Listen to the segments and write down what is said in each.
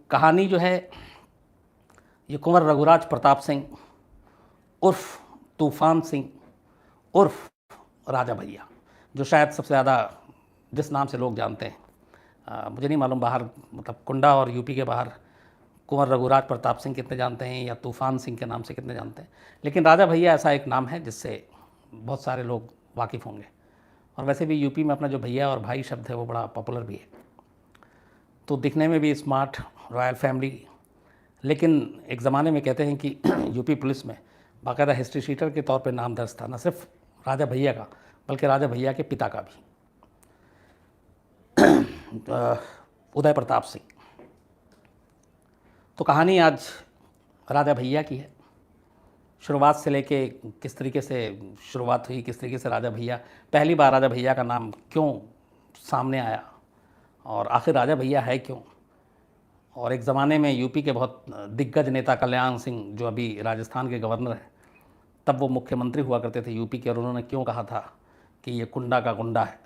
कहानी जो है ये कुंवर रघुराज प्रताप सिंह उर्फ तूफान सिंह उर्फ राजा भैया, जो शायद सबसे ज़्यादा जिस नाम से लोग जानते हैं। मुझे नहीं मालूम बाहर मतलब कुंडा और यूपी के बाहर कुंवर रघुराज प्रताप सिंह कितने जानते हैं या तूफान सिंह के नाम से कितने जानते हैं, लेकिन राजा भैया ऐसा एक नाम है जिससे बहुत सारे लोग वाकिफ़ होंगे। और वैसे भी यूपी में अपना जो भैया और भाई शब्द है वो बड़ा पॉपुलर भी है। तो दिखने में भी स्मार्ट, रॉयल फैमिली, लेकिन एक ज़माने में कहते हैं कि यूपी पुलिस में बाकायदा हिस्ट्री शीटर के तौर पे नाम दर्ज था, न सिर्फ राजा भैया का बल्कि राजा भैया के पिता का भी, उदय प्रताप सिंह। तो कहानी आज राजा भैया की है। शुरुआत से लेके किस तरीके से शुरुआत हुई, किस तरीके से राजा भैया, पहली बार राजा भैया का नाम क्यों सामने आया और आखिर राजा भैया है क्यों। और एक ज़माने में यूपी के बहुत दिग्गज नेता कल्याण सिंह, जो अभी राजस्थान के गवर्नर हैं, तब वो मुख्यमंत्री हुआ करते थे यूपी के, और उन्होंने क्यों कहा था कि ये कुंडा का गुंडा है।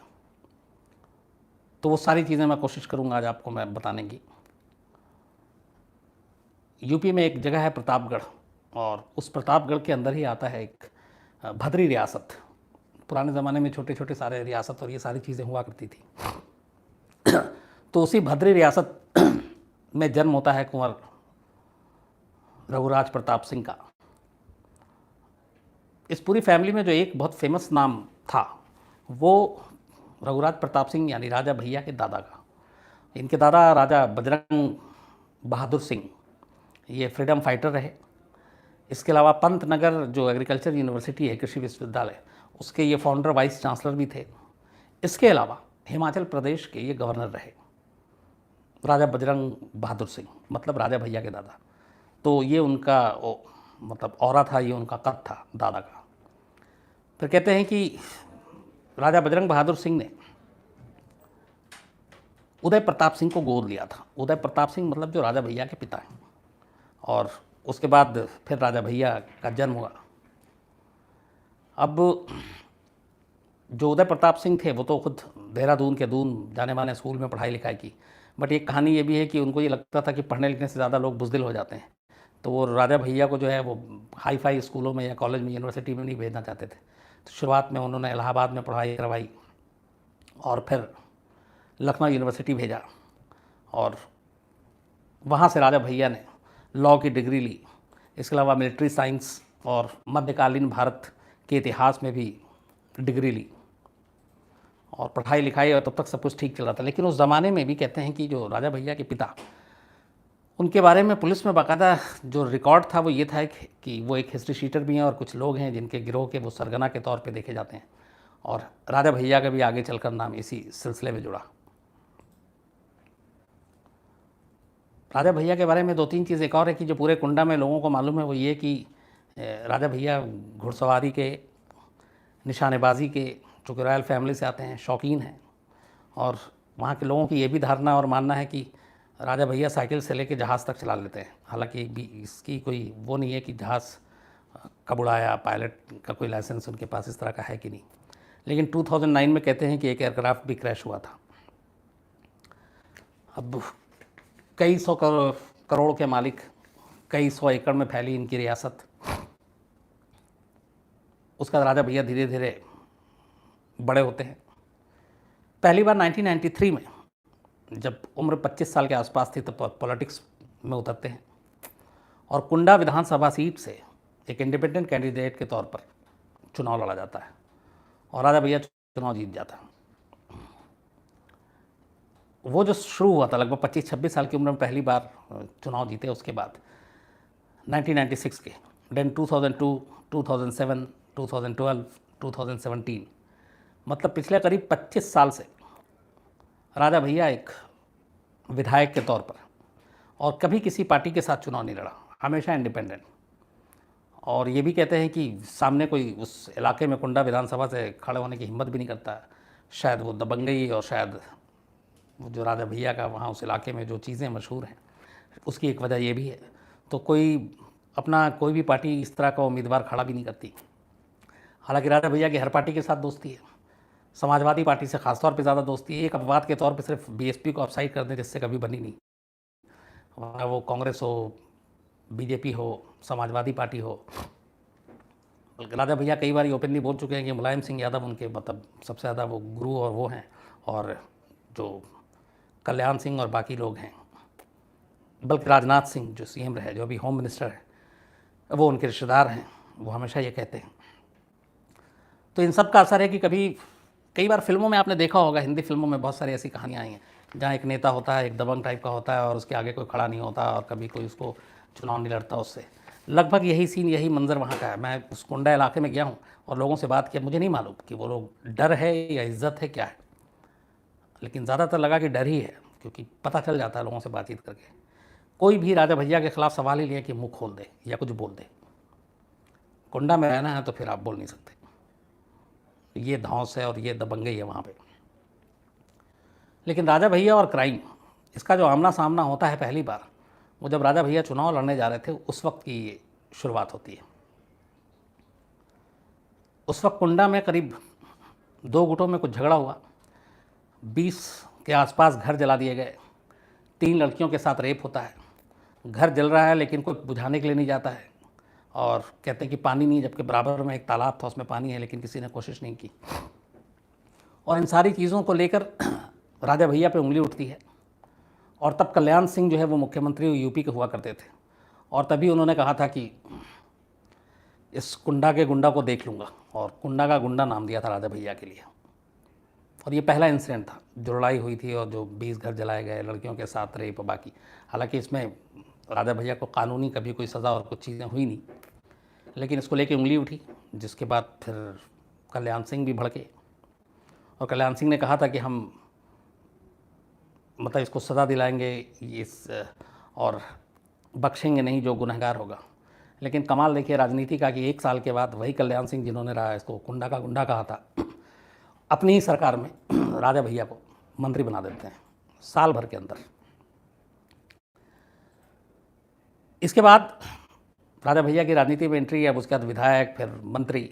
तो वो सारी चीज़ें मैं कोशिश करूँगा आज आपको मैं बताने की। यूपी में एक जगह है प्रतापगढ़, और उस प्रतापगढ़ के अंदर ही आता है एक भद्री रियासत। पुराने ज़माने में छोटे छोटे सारे रियासत और ये सारी चीज़ें हुआ करती थी। तो उसी भद्री रियासत में जन्म होता है कुंवर रघुराज प्रताप सिंह का। इस पूरी फैमिली में जो एक बहुत फेमस नाम था वो रघुराज प्रताप सिंह यानी राजा भैया के दादा का। इनके दादा राजा बजरंग बहादुर सिंह ये फ्रीडम फाइटर रहे। इसके अलावा पंतनगर जो एग्रीकल्चर यूनिवर्सिटी है, कृषि विश्वविद्यालय, उसके ये फाउंडर वाइस चांसलर भी थे। इसके अलावा हिमाचल प्रदेश के ये गवर्नर रहे, राजा बजरंग बहादुर सिंह, मतलब राजा भैया के दादा। तो ये उनका मतलब औरा था, ये उनका कद था दादा का। फिर कहते हैं कि राजा बजरंग बहादुर सिंह ने उदय प्रताप सिंह को गोद लिया था। उदय प्रताप सिंह मतलब जो राजा भैया के पिता हैं। और उसके बाद फिर राजा भैया का जन्म हुआ। अब जो उदय प्रताप सिंह थे वो तो खुद देहरादून के दून जाने माने स्कूल में पढ़ाई लिखाई की, बट एक कहानी ये भी है कि उनको ये लगता था कि पढ़ने लिखने से ज़्यादा लोग बुज़दिल हो जाते हैं, तो वो राजा भैया को जो है वो हाई फाई स्कूलों में या कॉलेज में, यूनिवर्सिटी में नहीं भेजना चाहते थे। तो शुरुआत में उन्होंने इलाहाबाद में पढ़ाई करवाई और फिर लखनऊ यूनिवर्सिटी भेजा, और वहाँ से राजा भैया ने लॉ की डिग्री ली। इसके अलावा मिलिट्री साइंस और मध्यकालीन भारत के इतिहास में भी डिग्री ली, और पढ़ाई लिखाई, और तब तक सब कुछ ठीक चल रहा था। लेकिन उस ज़माने में भी कहते हैं कि जो राजा भैया के पिता, उनके बारे में पुलिस में बाकायदा जो रिकॉर्ड था वो ये था कि वो एक हिस्ट्री शीटर भी हैं, और कुछ लोग हैं जिनके गिरोह के वो सरगना के तौर पे देखे जाते हैं। और राजा भैया का भी आगे चलकर नाम इसी सिलसिले में जुड़ा। राजा भैया के बारे में दो तीन चीज़ एक और है कि जो पूरे कुंडा में लोगों को मालूम है, वो ये कि राजा भैया घुड़सवारी के, निशानेबाजी के, चूँकि रॉयल फैमिली से आते हैं, शौकीन हैं। और वहाँ के लोगों की ये भी धारणा और मानना है कि राजा भैया साइकिल से लेकर जहाज़ तक चला लेते हैं। हालांकि भी इसकी कोई वो नहीं है कि जहाज़ कब उड़ाया, पायलट का कोई लाइसेंस उनके पास इस तरह का है कि नहीं। लेकिन 2009 में कहते हैं कि एक एयरक्राफ्ट भी क्रैश हुआ था। अब कई सौ करोड़ के मालिक, कई सौ एकड़ में फैली इनकी रियासत। उसका राजा भैया धीरे धीरे बड़े होते हैं। पहली बार 1993 में जब उम्र 25 साल के आसपास थी, तब पॉलिटिक्स में उतरते हैं, और कुंडा विधानसभा सीट से एक इंडिपेंडेंट कैंडिडेट के तौर पर चुनाव लड़ा जाता है, और राजा भैया चुनाव जीत जाता है। वो जो शुरू हुआ था लगभग 25-26 साल की उम्र में पहली बार चुनाव जीते, उसके बाद 1996 के, देन 2002, 2007, 2012, 2017, मतलब पिछले करीब 25 साल से राजा भैया एक विधायक के तौर पर, और कभी किसी पार्टी के साथ चुनाव नहीं लड़ा, हमेशा इंडिपेंडेंट। और ये भी कहते हैं कि सामने कोई उस इलाके में कुंडा विधानसभा से खड़े होने की हिम्मत भी नहीं करता। शायद वो दबंगई, और शायद वो जो राजा भैया का वहाँ उस इलाके में जो चीज़ें मशहूर हैं, उसकी एक वजह ये भी है। तो कोई भी पार्टी इस तरह का उम्मीदवार खड़ा भी नहीं करती। हालांकि राजा भैया की हर पार्टी के साथ दोस्ती है, समाजवादी पार्टी से ख़ासतौर पे ज़्यादा दोस्ती है। एक अपवाद के तौर पे सिर्फ बीएसपी को ऑफसाइड कर दें, जिससे कभी बनी नहीं। वहाँ वो कांग्रेस हो, बीजेपी हो, समाजवादी पार्टी हो। बल्कि राजा भैया कई बार ओपनली बोल चुके हैं कि मुलायम सिंह यादव उनके मतलब सबसे ज़्यादा वो गुरु और वो हैं, और जो कल्याण सिंह और बाकी लोग हैं, बल्कि राजनाथ सिंह जो सीएम रहे, जो अभी होम मिनिस्टर है, वो उनके रिश्तेदार हैं, वो हमेशा ये कहते हैं। तो इन सब का असर है कि कभी कई बार फिल्मों में आपने देखा होगा, हिंदी फिल्मों में बहुत सारी ऐसी कहानियाँ आई हैं जहाँ एक नेता होता है, एक दबंग टाइप का होता है और उसके आगे कोई खड़ा नहीं होता और कभी कोई उसको चुनाव नहीं लड़ता उससे। लगभग यही सीन, यही मंजर वहाँ का है। मैं उस कुंडा इलाके में गया हूँ और लोगों से बात किया, मुझे नहीं मालूम कि वो लोग डर है या इज्जत है क्या है, लेकिन ज़्यादातर लगा कि डर ही है, क्योंकि पता चल जाता है लोगों से बातचीत करके। कोई भी राजा भैया के खिलाफ सवाल ही नहीं है कि मुँह खोल दे या कुछ बोल दे। कुंडा में रहना है तो फिर आप बोल नहीं सकते, ये धौंस है और ये दबंगई है वहाँ पे। लेकिन राजा भैया और क्राइम, इसका जो आमना सामना होता है पहली बार, वो जब राजा भैया चुनाव लड़ने जा रहे थे उस वक्त की ये शुरुआत होती है। उस वक्त कुंडा में करीब 2 गुटों में कुछ झगड़ा हुआ, 20 के आसपास घर जला दिए गए, 3 लड़कियों के साथ रेप होता है। घर जल रहा है लेकिन कोई बुझाने के लिए नहीं जाता है, और कहते हैं कि पानी नहीं, जबकि बराबर में एक तालाब था उसमें पानी है, लेकिन किसी ने कोशिश नहीं की। और इन सारी चीज़ों को लेकर राजा भैया पे उंगली उठती है। और तब कल्याण सिंह जो है वो मुख्यमंत्री यूपी के हुआ करते थे, और तभी उन्होंने कहा था कि इस कुंडा के गुंडा को देख लूँगा, और कुंडा का गुंडा नाम दिया था राजा भैया के लिए। और ये पहला इंसिडेंट था जो लड़ाई हुई थी और जो 20 घर जलाए गए, लड़कियों के साथ रेप बाकी। हालांकि इसमें राजा भैया को कानूनी कभी कोई सज़ा और कुछ चीज़ें हुई नहीं, लेकिन इसको लेके उंगली उठी, जिसके बाद फिर कल्याण सिंह भी भड़के, और कल्याण सिंह ने कहा था कि हम मतलब इसको सज़ा दिलाएंगे इस, और बख्शेंगे नहीं जो गुनहगार होगा। लेकिन कमाल देखिए राजनीति का कि 1 साल के बाद वही कल्याण सिंह जिन्होंने रहा इसको कुंडा का गुंडा कहा था, अपनी ही सरकार में राजा भैया को मंत्री बना देते हैं साल भर के अंदर। इसके बाद राजा भैया की राजनीति में एंट्री, अब उसके बाद विधायक, फिर मंत्री,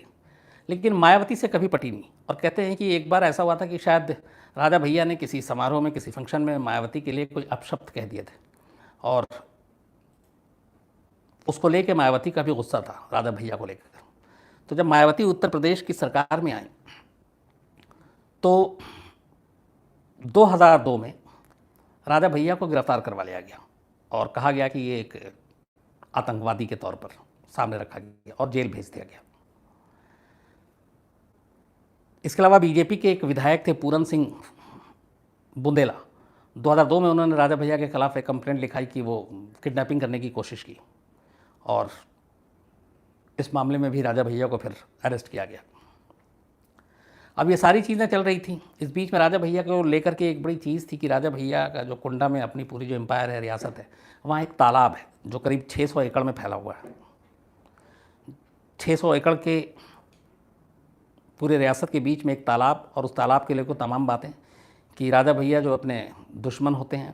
लेकिन मायावती से कभी पटी नहीं। और कहते हैं कि एक बार ऐसा हुआ था कि शायद राजा भैया ने किसी समारोह में, किसी फंक्शन में मायावती के लिए कोई अपशब्द कह दिए थे, और उसको लेके मायावती का भी गुस्सा था राजा भैया को लेकर। तो जब मायावती उत्तर प्रदेश की सरकार में आई तो 2002 में राजा भैया को गिरफ्तार करवा लिया गया और कहा गया कि ये एक आतंकवादी के तौर पर सामने रखा गया और जेल भेज दिया गया। इसके अलावा बीजेपी के एक विधायक थे पूरन सिंह बुंदेला, 2002 में उन्होंने राजा भैया के खिलाफ एक कंप्लेंट लिखाई कि वो किडनैपिंग करने की कोशिश की, और इस मामले में भी राजा भैया को फिर अरेस्ट किया गया। अब ये सारी चीज़ें चल रही थी। इस बीच में राजा भैया को लेकर के एक बड़ी चीज़ थी कि राजा भैया का जो कुंडा में अपनी पूरी जो एम्पायर है, रियासत है, वहाँ एक तालाब है जो करीब 600 एकड़ में फैला हुआ है। 600 एकड़ के पूरे रियासत के बीच में एक तालाब, और उस तालाब के लिए को तमाम बातें कि राजा भैया जो अपने दुश्मन होते हैं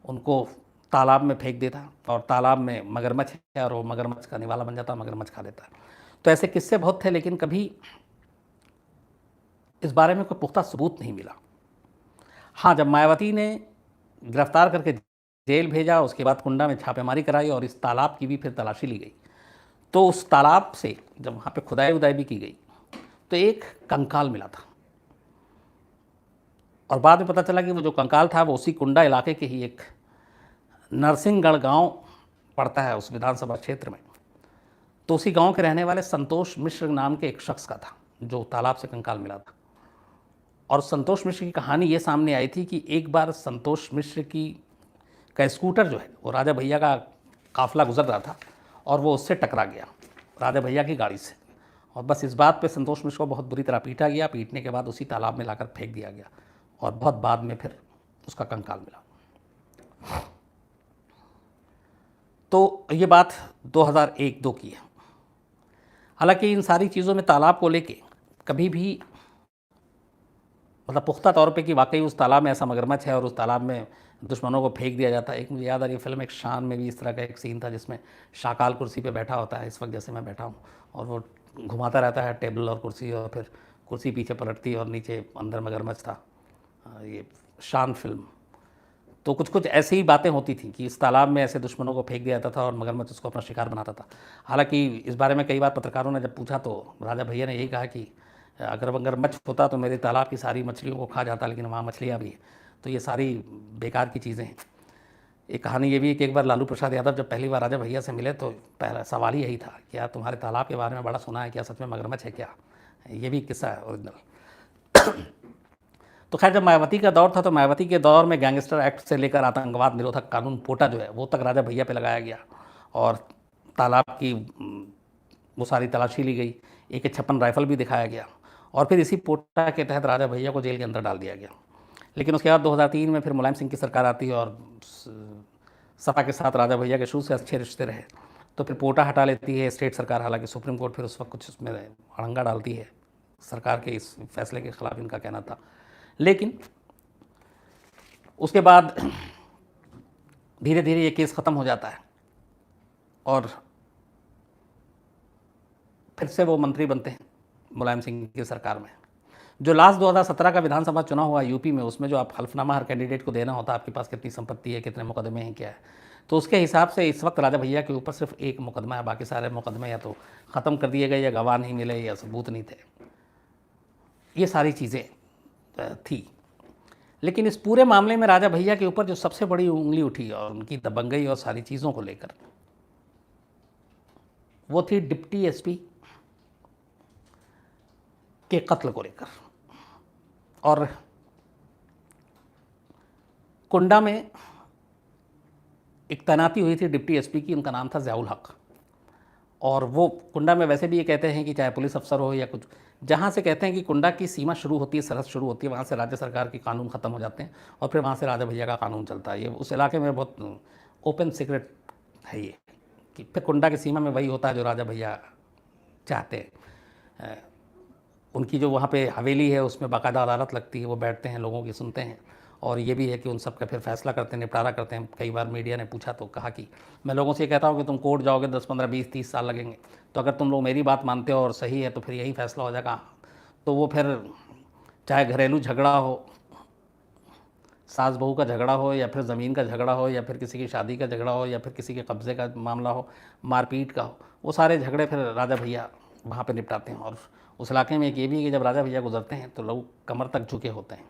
उनको तालाब में फेंक देता, और तालाब में मगरमच्छ है और वो मगरमच्छ का निवाला बन जाता, मगरमच्छ खा लेता। तो ऐसे किस्से बहुत थे, लेकिन कभी इस बारे में कोई पुख्ता सबूत नहीं मिला। हाँ, जब मायावती ने गिरफ्तार करके जेल भेजा, उसके बाद कुंडा में छापेमारी कराई और इस तालाब की भी फिर तलाशी ली गई, तो उस तालाब से जब वहाँ पे खुदाई उदाई भी की गई तो एक कंकाल मिला था, और बाद में पता चला कि वो जो कंकाल था वो उसी कुंडा इलाके के ही एक नरसिंहगढ़ गांव पड़ता है उस विधानसभा क्षेत्र में, तो उसी गांव के रहने वाले संतोष मिश्र नाम के एक शख्स का था जो तालाब से कंकाल मिला था। और संतोष मिश्र की कहानी ये सामने आई थी कि एक बार संतोष मिश्र का स्कूटर जो है वो राजा भैया का काफ़िला गुजर रहा था और वो उससे टकरा गया राजा भैया की गाड़ी से, और बस इस बात पे संतोष मिश्र को बहुत बुरी तरह पीटा गया। पीटने के बाद उसी तालाब में लाकर फेंक दिया गया, और बहुत बाद में फिर उसका कंकाल मिला। तो ये बात 2001-2 की है। हालांकि इन सारी चीज़ों में तालाब को लेके कभी भी मतलब पुख्ता तौर पे कि वाकई उस तालाब में ऐसा मगरमच्छ है और उस तालाब में दुश्मनों को फेंक दिया जाता है। एक मुझे याद आ रही फिल्म एक शान में भी इस तरह का एक सीन था जिसमें शाकाल कुर्सी पे बैठा होता है, इस वक्त जैसे मैं बैठा हूँ, और वो घुमाता रहता है टेबल और कुर्सी, और फिर कुर्सी पीछे पलटती और नीचे अंदर मगरमच्छ था। ये शान फिल्म। तो कुछ कुछ ऐसी ही बातें होती थी कि इस तालाब में ऐसे दुश्मनों को फेंक दिया जाता था और मगरमच्छ उसको अपना शिकार बनाता था। हालांकि इस बारे में कई बार पत्रकारों ने जब पूछा तो राजा भैया ने यही कहा कि अगर मगरमच्छ होता तो मेरे तालाब की सारी मछलियों को खा जाता, लेकिन वहाँ मछलियाँ भी हैं, तो ये सारी बेकार की चीज़ें हैं। एक कहानी ये भी है कि एक बार लालू प्रसाद यादव जब पहली बार राजा भैया से मिले तो पहला सवाल ही यही था, क्या तुम्हारे तालाब के बारे में बड़ा सुना है, क्या सच में मगरमच्छ है क्या? ये भी किस्सा है ओरिजिनल। तो खैर जब मायावती का दौर था तो मायावती के दौर में गैंगस्टर एक्ट से लेकर आतंकवाद निरोधक कानून पोटा जो है वो तक राजा भैया पे लगाया गया और तालाब की वो सारी तलाशी ली गई, AK-56 राइफल भी दिखाया गया और फिर इसी पोटा के तहत राजा भैया को जेल के अंदर डाल दिया गया। लेकिन उसके बाद 2003 में फिर मुलायम सिंह की सरकार आती है और सपा के साथ राजा भैया के शुरू से अच्छे रिश्ते रहे, तो फिर पोटा हटा लेती है स्टेट सरकार। हालांकि सुप्रीम कोर्ट फिर उस वक्त कुछ उसमें अड़ंगा डालती है, सरकार के इस फैसले के खिलाफ इनका कहना था। लेकिन उसके बाद धीरे धीरे ये केस ख़त्म हो जाता है और फिर से वो मंत्री बनते हैं मुलायम सिंह की सरकार में। जो लास्ट 2017 का विधानसभा चुनाव हुआ यूपी में, उसमें जो आप हल्फनामा हर कैंडिडेट को देना होता है, आपके पास कितनी संपत्ति है, कितने मुकदमे हैं, क्या है, तो उसके हिसाब से इस वक्त राजा भैया के ऊपर सिर्फ एक मुकदमा है, बाकी सारे मुकदमे या तो ख़त्म कर दिए गए या गवाह नहीं मिले या सबूत नहीं थे। ये सारी चीज़ें थी। लेकिन इस पूरे मामले में राजा भैया के ऊपर जो सबसे बड़ी उंगली उठी और उनकी दबंगई और सारी चीज़ों को लेकर, वो थी डिप्टी एसपी के कत्ल को लेकर। और कुंडा में एक तैनाती हुई थी डिप्टी एसपी की, उनका नाम था ज़ियाउल हक। और वो कुंडा में वैसे भी ये कहते हैं कि चाहे पुलिस अफसर हो या कुछ, जहाँ से कहते हैं कि कुंडा की सीमा शुरू होती है, सरहद शुरू होती है, वहाँ से राज्य सरकार के कानून ख़त्म हो जाते हैं और फिर वहाँ से राजा भैया का कानून चलता है। ये उस इलाके में बहुत ओपन सीक्रेट है ये, कि फिर कुंडा की सीमा में वही होता है जो राजा भैया चाहते हैं। उनकी जो वहाँ पे हवेली है उसमें बाकायदा अदालत लगती है, वो बैठते हैं, लोगों की सुनते हैं और ये भी है कि उन सब का फिर फैसला करते हैं, निपटारा करते हैं। कई बार मीडिया ने पूछा तो कहा कि मैं लोगों से ये कहता हूँ कि तुम कोर्ट जाओगे 10, 15, 20, 30 साल लगेंगे, तो अगर तुम लोग मेरी बात मानते हो और सही है तो फिर यही फैसला हो जाएगा। तो वो फिर चाहे घरेलू झगड़ा हो, सास बहू का झगड़ा हो या फिर ज़मीन का झगड़ा हो या फिर किसी की शादी का झगड़ा हो या फिर किसी के कब्ज़े का मामला हो, मारपीट का हो, वो सारे झगड़े फिर राजा भैया वहाँ पे निपटाते हैं। और उस इलाके में एक ये भी है कि जब राजा भैया गुजरते हैं तो लोग कमर तक झुके होते हैं।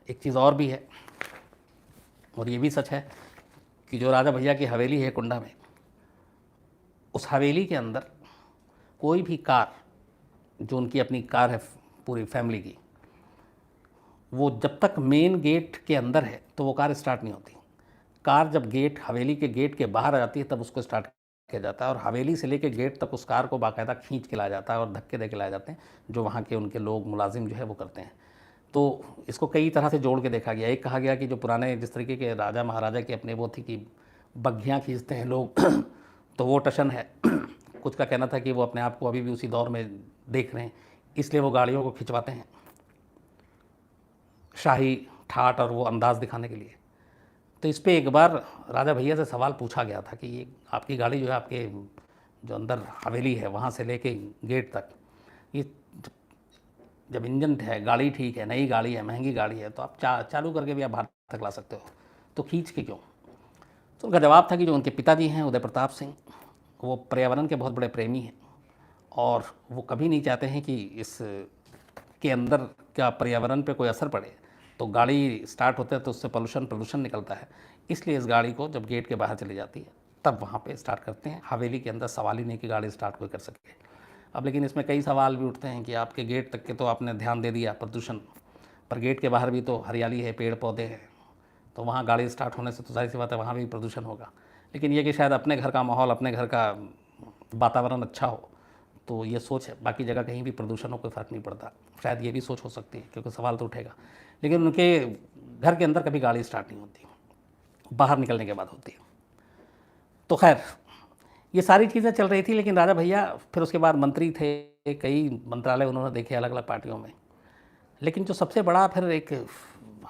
एक चीज़ और भी है, और ये भी सच है, कि जो राजा भैया की हवेली है कुंडा में, उस हवेली के अंदर कोई भी कार, जो उनकी अपनी कार है पूरी फैमिली की, वो जब तक मेन गेट के अंदर है तो वो कार स्टार्ट नहीं होती। कार जब गेट, हवेली के गेट के बाहर आ जाती है तब उसको स्टार्ट किया जाता है और हवेली से लेकर गेट तक उस कार को बाकायदा खींच के लाया जाता है और धक्के दे के लाए जाते हैं, जो वहाँ के उनके लोग मुलाजिम जो है वो करते हैं। तो इसको कई तरह से जोड़ के देखा गया। एक कहा गया कि जो पुराने जिस तरीके के राजा महाराजा की अपने वो थी कि बग्घियाँ खींचते हैं लोग तो वो टशन है। कुछ का कहना था कि वो अपने आप को अभी भी उसी दौर में देख रहे हैं, इसलिए वो गाड़ियों को खिंचवाते हैं शाही ठाट और वो अंदाज़ दिखाने के लिए। तो इस पर एक बार राजा भैया से सवाल पूछा गया था कि ये आपकी गाड़ी जो है, आपके जो अंदर हवेली है वहाँ से लेके गेट तक, ये जब इंजन है, गाड़ी ठीक है, नई गाड़ी है, महंगी गाड़ी है, तो आप चालू करके भी आप बाहर तक ला सकते हो, तो खींच के क्यों? तो उनका जवाब था कि जो उनके पिताजी हैं उदय प्रताप सिंह, वो पर्यावरण के बहुत बड़े प्रेमी हैं और वो कभी नहीं चाहते हैं कि इस के अंदर क्या पर्यावरण पे कोई असर पड़े। तो गाड़ी स्टार्ट होते है तो उससे प्रदूषण निकलता है, इसलिए इस गाड़ी को जब गेट के बाहर चली जाती है तब वहाँ पे स्टार्ट करते हैं। हवेली के अंदर सवाल ही नहीं कि गाड़ी स्टार्ट कोई कर सके। अब लेकिन इसमें कई सवाल भी उठते हैं कि आपके गेट तक के तो आपने ध्यान दे दिया प्रदूषण, पर गेट के बाहर भी तो हरियाली है, पेड़ पौधे हैं, तो वहाँ गाड़ी स्टार्ट होने से तो जाहिर सी बात है वहाँ भी प्रदूषण होगा। लेकिन ये कि शायद अपने घर का माहौल, अपने घर का वातावरण अच्छा हो तो ये सोच है, बाकी जगह कहीं भी प्रदूषण हो कोई फ़र्क नहीं पड़ता, शायद ये भी सोच हो सकती है, क्योंकि सवाल तो उठेगा। लेकिन उनके घर के अंदर कभी गाड़ी स्टार्ट नहीं होती, बाहर निकलने के बाद होती है। तो खैर ये सारी चीज़ें चल रही थी। लेकिन राजा भैया फिर उसके बाद मंत्री थे, कई मंत्रालय उन्होंने देखे अलग अलग पार्टियों में। लेकिन जो सबसे बड़ा फिर एक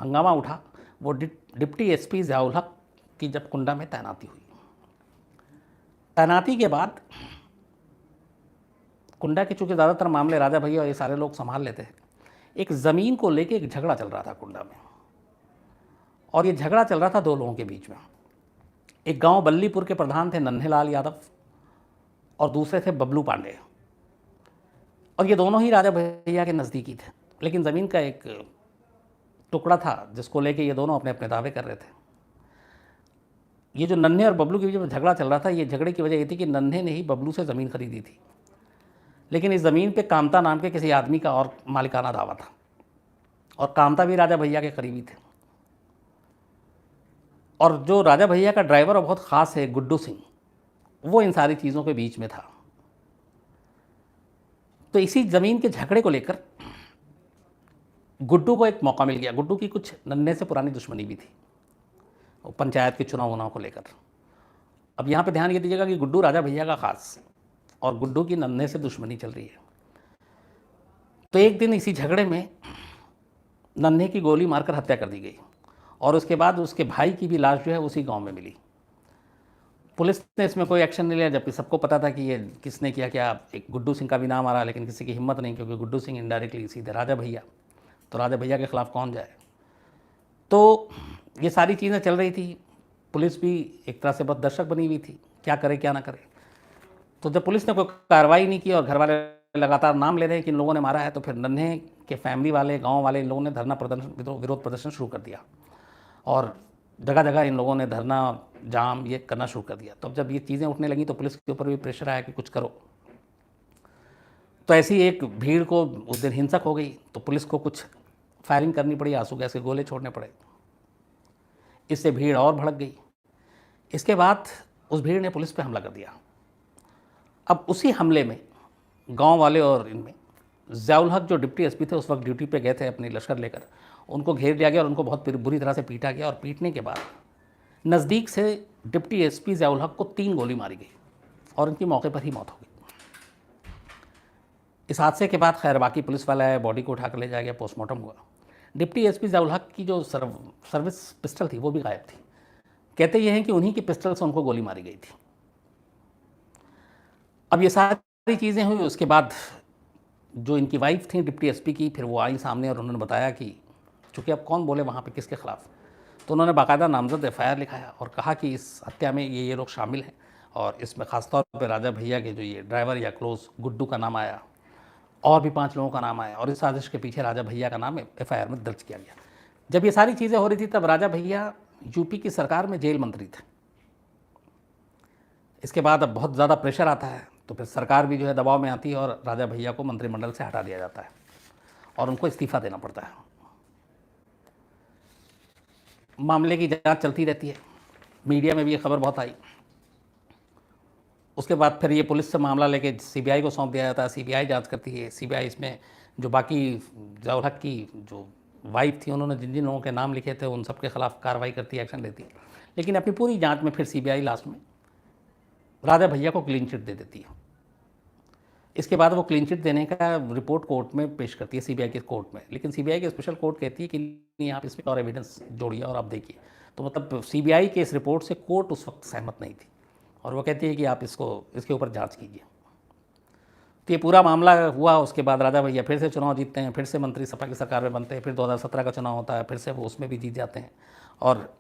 हंगामा उठा वो डिप्टी एसपी ज़ियाउल हक की जब कुंडा में तैनाती हुई। तैनाती के बाद कुंडा के चूँकि ज़्यादातर मामले राजा भैया और ये सारे लोग संभाल लेते हैं, एक ज़मीन को लेके एक झगड़ा चल रहा था कुंडा में। और ये झगड़ा चल रहा था दो लोगों के बीच में। एक गांव बल्लीपुर के प्रधान थे नन्हेलाल यादव और दूसरे थे बबलू पांडे, और ये दोनों ही राजा भैया के नज़दीकी थे। लेकिन ज़मीन का एक टुकड़ा था जिसको लेके ये दोनों अपने अपने दावे कर रहे थे। ये जो नन्हे और बबलू के बीच में झगड़ा चल रहा था, ये झगड़े की वजह ये थी कि नन्हे ने ही बबलू से ज़मीन खरीदी थी, लेकिन इस ज़मीन पे कामता नाम के किसी आदमी का और मालिकाना दावा था, और कामता भी राजा भैया के करीबी थे। और जो राजा भैया का ड्राइवर और बहुत ख़ास है गुड्डू सिंह, वो इन सारी चीज़ों के बीच में था। तो इसी ज़मीन के झगड़े को लेकर गुड्डू को एक मौका मिल गया। गुड्डू की कुछ नन्हे से पुरानी दुश्मनी भी थी पंचायत के चुनाव को लेकर। अब यहाँ पे ध्यान ये दीजिएगा कि गुड्डू राजा भैया का ख़ास और गुड्डू की नन्हे से दुश्मनी चल रही है। तो एक दिन इसी झगड़े में नन्हे की गोली मारकर हत्या कर दी गई, और उसके बाद उसके भाई की भी लाश जो है उसी गांव में मिली। पुलिस ने इसमें कोई एक्शन नहीं लिया, जबकि सबको पता था कि ये किसने किया क्या। एक गुड्डू सिंह का भी नाम आ रहा है, लेकिन किसी की हिम्मत नहीं, क्योंकि गुड्डू सिंह इनडायरेक्टली सीधे राजा भैया, तो राजा भैया के खिलाफ कौन जाए। तो ये सारी चीज़ें चल रही थी। पुलिस भी एक तरह से बहुत दर्शक बनी हुई थी, क्या करे क्या ना करे। तो जब पुलिस ने कोई कार्रवाई नहीं की और घर वाले लगातार नाम ले रहे हैं कि इन लोगों ने मारा है, तो फिर नन्हे के फैमिली वाले, गांव वाले, इन लोगों ने धरना प्रदर्शन, विरोध प्रदर्शन शुरू कर दिया, और जगह जगह इन लोगों ने धरना जाम ये करना शुरू कर दिया। तो जब ये चीज़ें उठने लगी तो पुलिस के ऊपर भी प्रेशर आया कि कुछ करो। तो ऐसी एक भीड़ को उस दिन हिंसक हो गई, तो पुलिस को कुछ फायरिंग करनी पड़ी, आंसू गैस के गोले छोड़ने पड़े। इससे भीड़ और भड़क गई। इसके बाद उस भीड़ ने पुलिस पे हमला कर दिया। अब उसी हमले में गांव वाले और इनमें ज़ियाउल हक जो डिप्टी एसपी थे, उस वक्त ड्यूटी पे गए थे अपनी लश्कर लेकर, उनको घेर लिया गया और उनको बहुत बुरी तरह से पीटा गया। और पीटने के बाद नज़दीक से डिप्टी एसपी ज़ियाउल हक को 3 गोली मारी गई और उनकी मौके पर ही मौत हो गई। इस हादसे के बाद खैर बाकी पुलिस वाला है, बॉडी को उठाकर ले जाया गया, पोस्टमार्टम हुआ। डिप्टी एसपी ज़ियाउल हक की जो सर्विस पिस्टल थी वो भी गायब थी। कहते ये हैं कि उन्हीं की पिस्टल से उनको गोली मारी गई थी। अब ये सारी चीज़ें हुई। उसके बाद जो इनकी वाइफ थी डिप्टी एसपी की, फिर वो आई सामने और उन्होंने बताया कि चूँकि अब कौन बोले वहाँ पे किसके खिलाफ, तो उन्होंने बाकायदा नामजद एफआईआर लिखाया और कहा कि इस हत्या में ये लोग शामिल हैं, और इसमें ख़ासतौर पर राजा भैया के जो ये ड्राइवर या क्लोज गुड्डू का नाम आया, और भी 5 लोगों का नाम आया, और इस साजिश के पीछे राजा भैया का नाम एफआईआर में दर्ज किया गया। जब ये सारी चीज़ें हो रही थी तब राजा भैया यूपी की सरकार में जेल मंत्री थे। इसके बाद अब बहुत ज़्यादा प्रेशर आता है, तो फिर सरकार भी जो है दबाव में आती है और राजा भैया को मंत्रिमंडल से हटा दिया जाता है और उनको इस्तीफ़ा देना पड़ता है। मामले की जांच चलती रहती है, मीडिया में भी ये खबर बहुत आई। उसके बाद फिर ये पुलिस से मामला लेके सीबीआई को सौंप दिया जाता है, सीबीआई जांच करती है। सीबीआई इसमें जो बाकी ज़ियाउल हक की जो वाइफ थी, उन्होंने जिन जिन लोगों के नाम लिखे थे उन सब के खिलाफ कार्रवाई करती है, एक्शन लेती है। लेकिन अपनी पूरी जांच में फिर सीबीआई लास्ट में राजा भैया को क्लीन चिट दे देती है। इसके बाद वो क्लीन चिट देने का रिपोर्ट कोर्ट में पेश करती है, सीबीआई के कोर्ट में। लेकिन सीबीआई की स्पेशल कोर्ट कहती है कि नहीं, आप इसमें और एविडेंस जोड़िए और आप देखिए। तो मतलब सीबीआई के इस रिपोर्ट से कोर्ट उस वक्त सहमत नहीं थी और वो कहती है कि आप इसके ऊपर जांच कीजिए। तो ये पूरा मामला हुआ। उसके बाद राजा भैया फिर से चुनाव जीतते हैं, फिर से मंत्री सपा की सरकार में बनते हैं, फिर 2017 का चुनाव होता है, फिर से वो उसमें भी जीत जाते हैं, और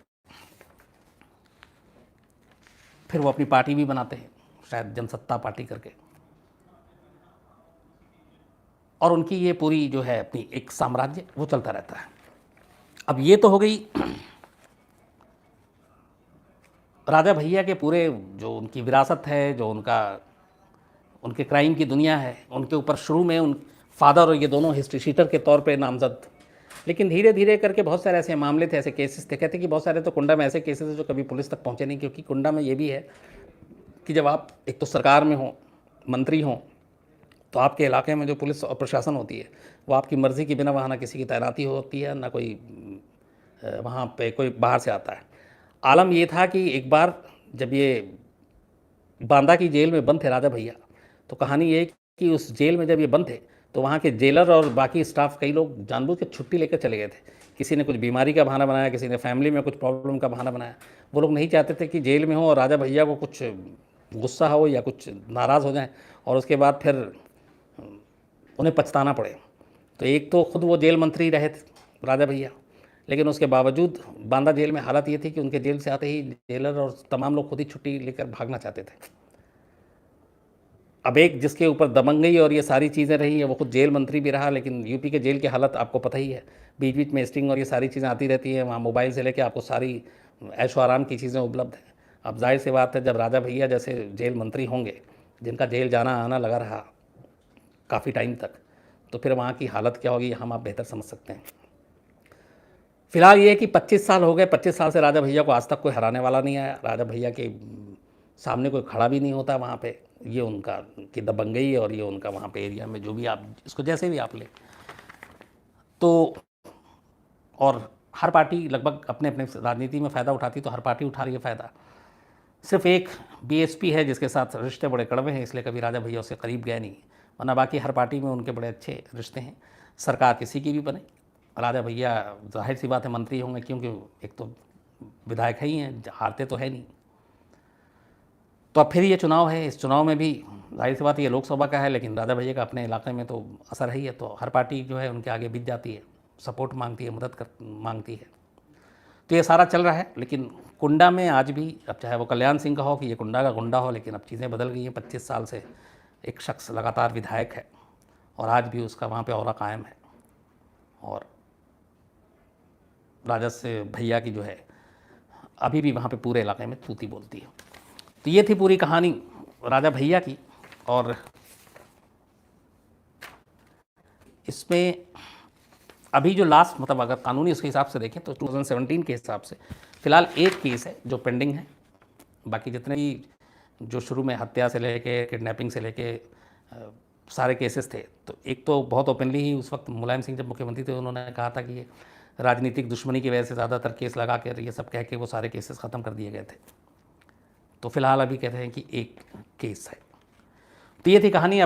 फिर वो अपनी पार्टी भी बनाते हैं, शायद जनसत्ता पार्टी करके, और उनकी ये पूरी जो है अपनी एक साम्राज्य वो चलता रहता है। अब ये तो हो गई राजा भैया के पूरे जो उनकी विरासत है, जो उनके क्राइम की दुनिया है, उनके ऊपर शुरू में उन फादर और ये दोनों हिस्ट्री शीटर के तौर पे नामजद। लेकिन धीरे धीरे करके बहुत सारे ऐसे मामले थे, ऐसे केसेस थे। कहते कि बहुत सारे तो कुंडा में ऐसे केसेस हैं जो कभी पुलिस तक पहुँचे नहीं, क्योंकि कुंडा में ये भी है कि जब आप एक तो सरकार में हो, मंत्री हों, तो आपके इलाके में जो पुलिस और प्रशासन होती है वो आपकी मर्ज़ी के बिना वहाँ ना किसी की तैनाती होती है, ना कोई वहाँ पे कोई बाहर से आता है। आलम ये था कि एक बार जब ये बांदा की जेल में बंद थे राजा भैया, तो कहानी ये कि उस जेल में जब ये बंद थे तो वहाँ के जेलर और बाकी स्टाफ, कई लोग जानबूझ के छुट्टी लेकर चले गए थे। किसी ने कुछ बीमारी का बहाना बनाया, किसी ने फैमिली में कुछ प्रॉब्लम का बहाना बनाया। वो लोग नहीं चाहते थे कि जेल में हो और राजा भैया को कुछ गुस्सा हो या कुछ नाराज़ हो जाएं और उसके बाद फिर उन्हें पछताना पड़े। तो एक तो खुद वो जेल मंत्री रहे थे राजा भैया, लेकिन उसके बावजूद बांदा जेल में हालत ये थी कि उनके जेल से आते ही जेलर और तमाम लोग खुद ही छुट्टी लेकर भागना चाहते थे। अब एक जिसके ऊपर दबंगई और ये सारी चीज़ें रही है वो खुद जेल मंत्री भी रहा, लेकिन यूपी के जेल की हालत आपको पता ही है, बीच बीच में स्टिंग और ये सारी चीज़ें आती रहती हैं, वहाँ मोबाइल से लेकर आपको सारी ऐशो आराम की चीज़ें उपलब्ध हैं। अब जाहिर सी बात है जब राजा भैया जैसे जेल मंत्री होंगे, जिनका जेल जाना आना लगा रहा काफ़ी टाइम तक, तो फिर वहाँ की हालत क्या होगी हम आप बेहतर समझ सकते हैं। फिलहाल ये है कि 25 साल हो गए, 25 साल से राजा भैया को आज तक कोई हराने वाला नहीं आया, राजा भैया के सामने कोई खड़ा भी नहीं होता वहाँ पे। ये उनका की दबंगई और ये उनका वहाँ पे एरिया में जो भी आप इसको जैसे भी आप लें तो, और हर पार्टी लगभग अपने अपने राजनीति में फ़ायदा उठाती, तो हर पार्टी उठा रही है फ़ायदा। सिर्फ एक बीएसपी है जिसके साथ रिश्ते बड़े कड़वे हैं, इसलिए कभी राजा भैया उसके करीब गए नहीं, वरना बाकी हर पार्टी में उनके बड़े अच्छे रिश्ते हैं। सरकार किसी की भी बने, राजा भैया जाहिर सी बात है मंत्री होंगे, क्योंकि एक तो विधायक ही हैं, हारते तो है नहीं। तो अब फिर ये चुनाव है, इस चुनाव में भी जाहिर सी बात ये लोकसभा का है, लेकिन राजा भैया का अपने इलाके में तो असर है ही है, तो हर पार्टी जो है उनके आगे बिक जाती है, सपोर्ट मांगती है, मदद मांगती है। तो ये सारा चल रहा है, लेकिन कुंडा में आज भी, अब चाहे वो कल्याण सिंह का हो कि ये कुंडा का गुंडा हो, लेकिन अब चीज़ें बदल गई हैं। 25 साल से एक शख्स लगातार विधायक है और आज भी उसका वहाँ पे औरा कायम है, और राजस्व भैया की जो है अभी भी वहाँ पे पूरे इलाके में तूती बोलती है। तो ये थी पूरी कहानी राजा भैया की, और इसमें अभी जो लास्ट मतलब अगर कानूनी उसके हिसाब से देखें तो 2017 के हिसाब से फ़िलहाल एक केस है जो पेंडिंग है। बाकी जितने भी जो शुरू में हत्या से लेके किडनैपिंग से लेके सारे केसेस थे, तो एक तो बहुत ओपनली ही उस वक्त मुलायम सिंह जब मुख्यमंत्री थे उन्होंने कहा था कि ये राजनीतिक दुश्मनी की वजह से ज़्यादातर केस लगा कर ये सब कह के वो सारे केसेस ख़त्म कर दिए गए थे। तो फिलहाल अभी कहते हैं कि एक केस है। तो ये थी कहानी।